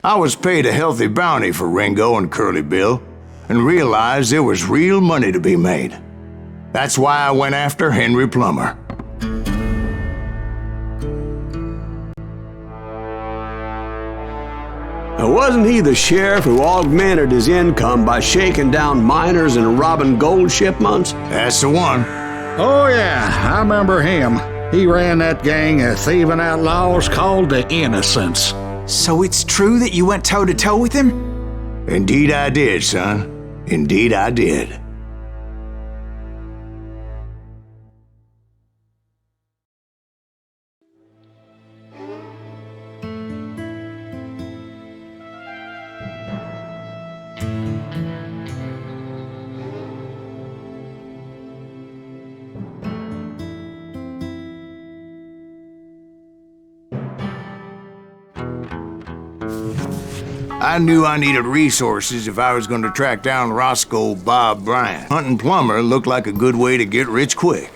I was paid a healthy bounty for Ringo and Curly Bill, and realized there was real money to be made. That's why I went after Henry Plummer. Now, wasn't he the sheriff who augmented his income by shaking down miners and robbing gold shipments? That's the one. Oh yeah, I remember him. He ran that gang of thieving outlaws called the Innocents. So it's true that you went toe-to-toe with him? Indeed I did, son. Indeed I did. I knew I needed resources if I was going to track down Roscoe Bob Bryant. Hunting Plummer looked like a good way to get rich quick,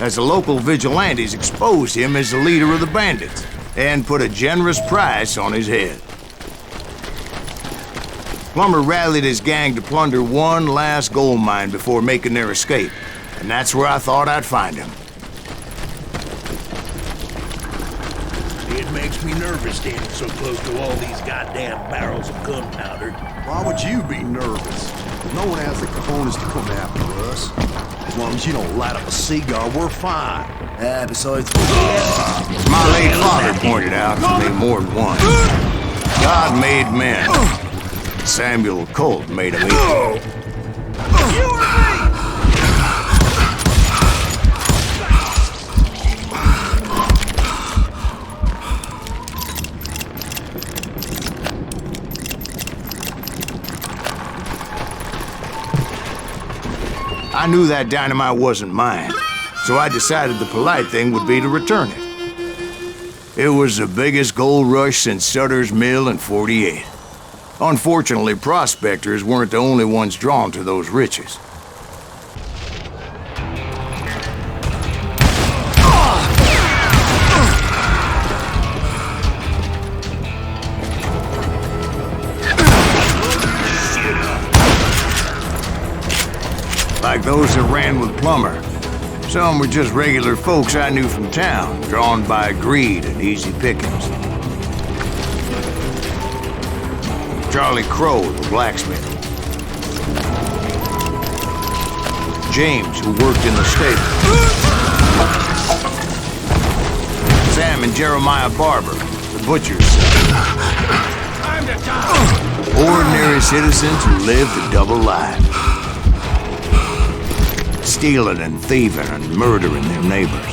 as the local vigilantes exposed him as the leader of the bandits and put a generous price on his head. Plummer rallied his gang to plunder one last gold mine before making their escape, and that's where I thought I'd find him. It makes me nervous standing so close to all these goddamn barrels of gunpowder. Why would you be nervous? No one has the cojones to come after us. As long as you don't light up a cigar, we're fine. Besides... My late father pointed out to me more than once. God made men. Samuel Colt made them equal. I knew that dynamite wasn't mine, so I decided the polite thing would be to return it. It was the biggest gold rush since Sutter's Mill in '48. Unfortunately, prospectors weren't the only ones drawn to those riches. Like those that ran with Plummer. Some were just regular folks I knew from town, drawn by greed and easy pickings. Charlie Crow, the blacksmith. James, who worked in the stable. Sam and Jeremiah Barber, the butcher's son. Time to die! Ordinary citizens who lived a double life. Stealing and thieving and murdering their neighbors.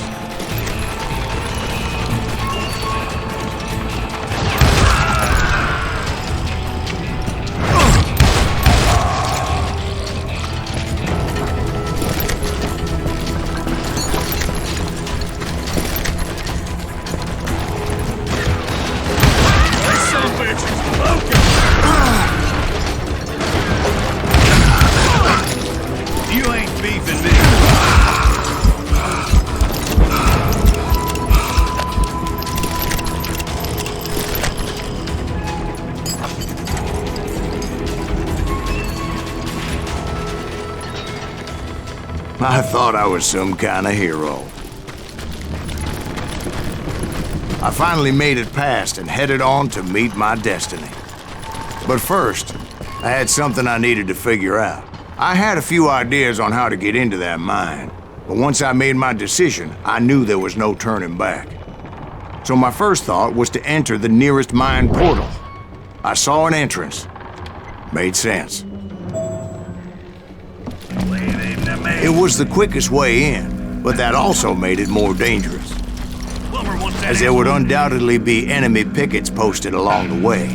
You ain't beefing me. I thought I was some kind of hero. I finally made it past and headed on to meet my destiny. But first, I had something I needed to figure out. I had a few ideas on how to get into that mine, but once I made my decision, I knew there was no turning back. So my first thought was to enter the nearest mine portal. I saw an entrance. Made sense. It was the quickest way in, but that also made it more dangerous, as there would undoubtedly be enemy pickets posted along the way.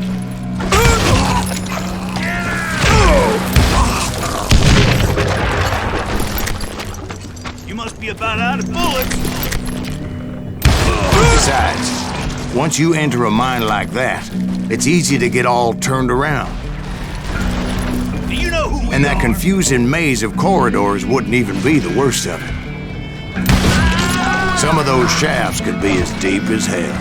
You must be about out of bullets. Besides, once you enter a mine like that, it's easy to get all turned around. Do you know who we And that are? confusing maze of corridors wouldn't even be the worst of it. Some of those shafts could be as deep as hell.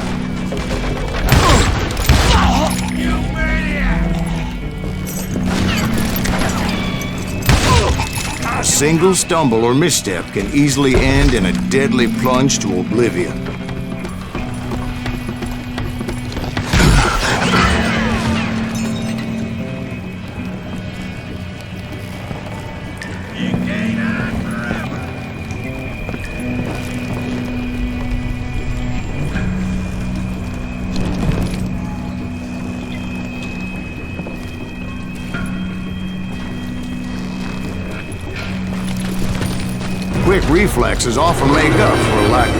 single stumble or misstep can easily end in a deadly plunge to oblivion. Quick reflexes often make up for a lack of...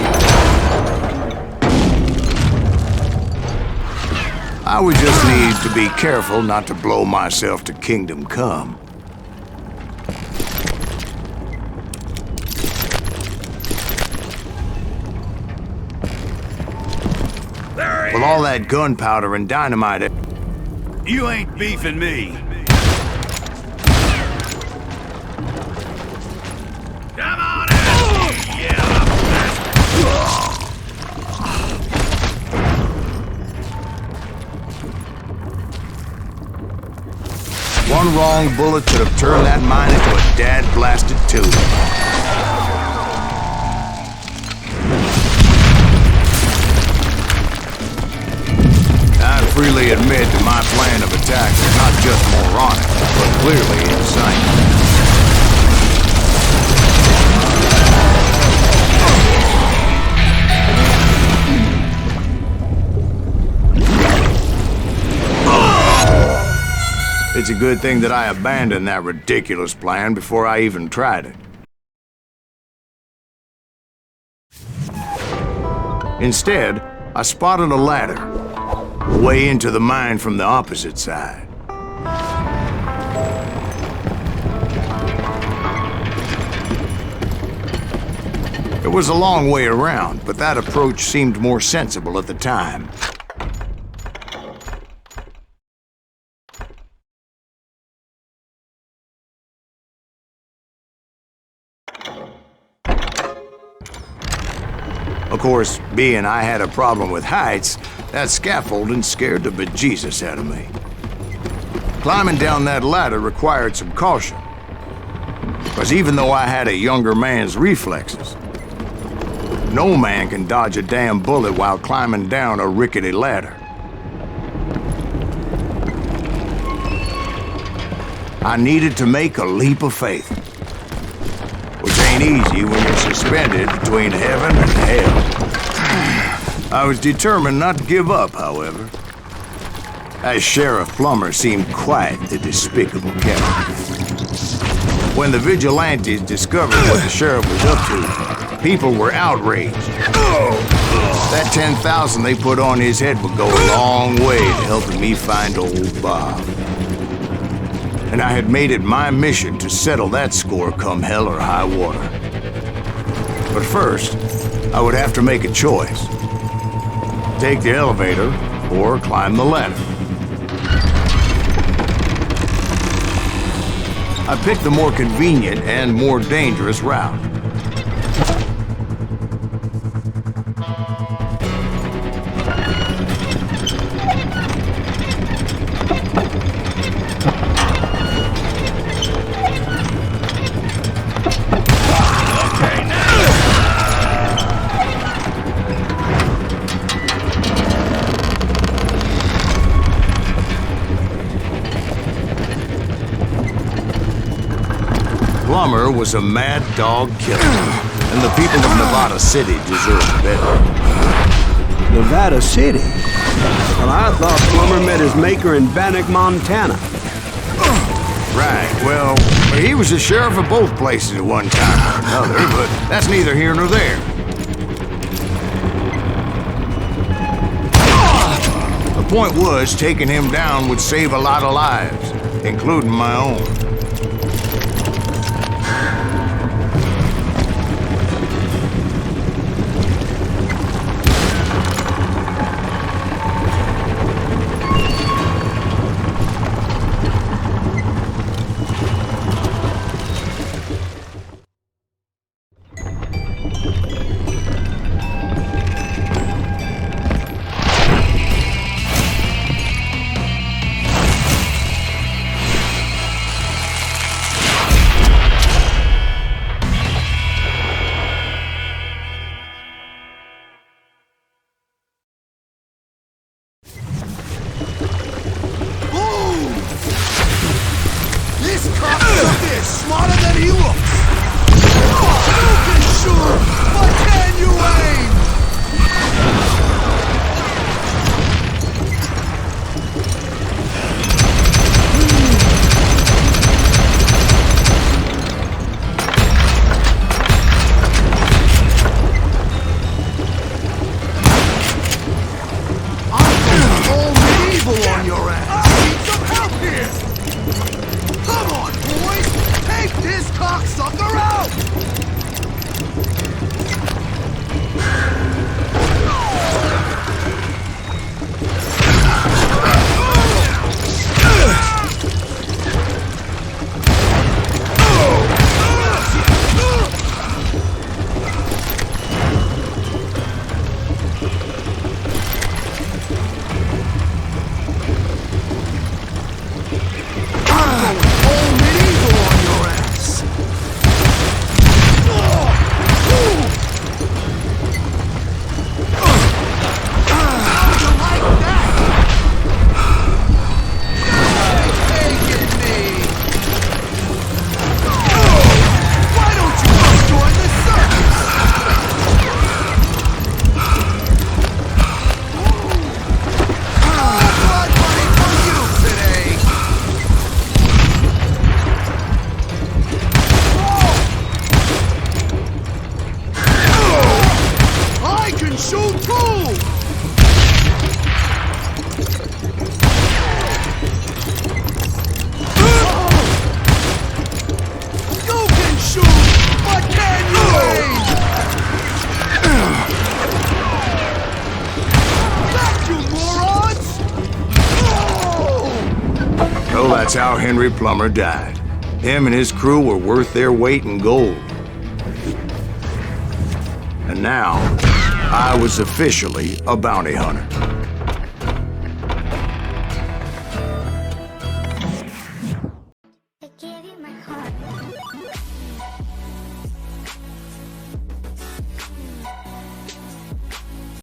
I would just need to be careful not to blow myself to kingdom come. With all that gunpowder and dynamite... You ain't beefing me. One wrong bullet could have turned that mine into a dad-blasted tube. I freely admit that my plan of attack was not just moronic, but clearly insane. It's a good thing that I abandoned that ridiculous plan before I even tried it. Instead, I spotted a ladder, way into the mine from the opposite side. It was a long way around, but that approach seemed more sensible at the time. Of course, being I had a problem with heights, that scaffolding scared the bejesus out of me. Climbing down that ladder required some caution, because even though I had a younger man's reflexes, no man can dodge a damn bullet while climbing down a rickety ladder. I needed to make a leap of faith, which ain't easy when you're suspended between heaven and hell. I was determined not to give up, however. As Sheriff Plummer seemed quite the despicable character. When the vigilantes discovered what the sheriff was up to, people were outraged. That 10,000 they put on his head would go a long way to helping me find old Bob. And I had made it my mission to settle that score come hell or high water. But first, I would have to make a choice. Take the elevator or climb the ladder. I picked the more convenient and more dangerous route. Plummer was a mad dog killer, and the people of Nevada City deserved better. Nevada City? Well, I thought Plummer met his maker in Bannock, Montana. Right, well, he was the sheriff of both places at one time or another, but that's neither here nor there. The point was, taking him down would save a lot of lives, including my own. you aim? All medieval on your ass. I need some help here. Come on, boys. Take this cocksucker out. So that's how Henry Plummer died. Him and his crew were worth their weight in gold. And now, I was officially a bounty hunter.